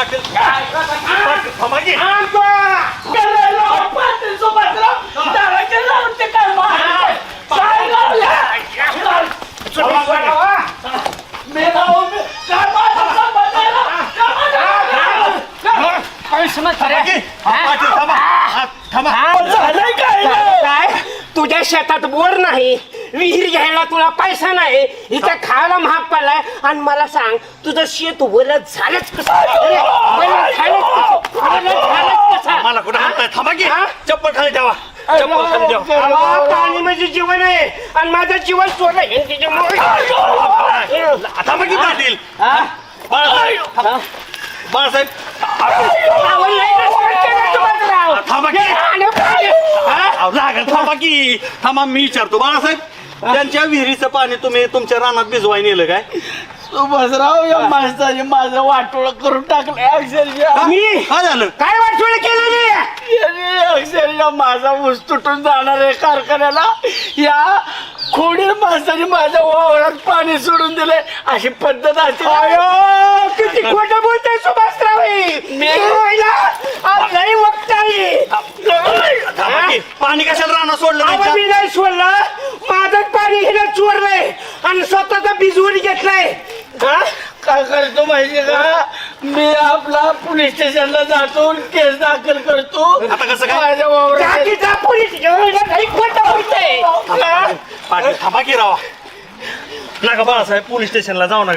पाटील थांबा की. काय तुझ्या शेतात बोर नाही, विहीर घ्यायला तुला पैसा नाही, इथं खायला महाग पडलाय आणि मला सांग तुझं शेत वरच झालंच कसं? मला कुठं म्हणताय? थांबा की. चप्पल खाली ठेवा. चप्पल खाली ठेवा. पाणी म्हणजे जीवन आहे आणि माझं जीवन सोडलं हे त्याच्यामुळे. थांबा की पाटील. बाळासाहेब थांबा की. लागल थांबा की. थांबा मी विचारतो. बाळासाहेब त्यांच्या विहिरीचं पाणी तुम्ही तुमच्या रानात भिजवाय नेलं काय? सुभाषराव या माणसाने माझं वाटोळ करून टाकलंय अक्षरशः. मी काय झालं? काय वाटवलं केलं नाही? याने अक्षरशः माझा ऊस तुटून जाणार आहे कारखान्याला. या खोडील माणसाने माझ्या वावरात पाणी सोडून दिलंय. अशी पद्धत असते. अयो किती खोटं बोलतोय सुभाषराव लई वक्त आहे. थांबा की. पाणी कशाला रानात सोडलं अहो, त्यांच्या? मी नाही सोडलं, माझं पाणी हिला चोरलंय आणि स्वतःचा भिजवून घेतलाय. काय करतो माहिती का, मी आपला पोलीस स्टेशनला जातो, केस दाखल करतो. आता कसं काय? माझ्या वावरात जातीचा पोलीस काही खोटं बोलतोय. पाटील थांबा की रावा. नका बाळासाहेब पोलीस स्टेशनला जाऊ नका.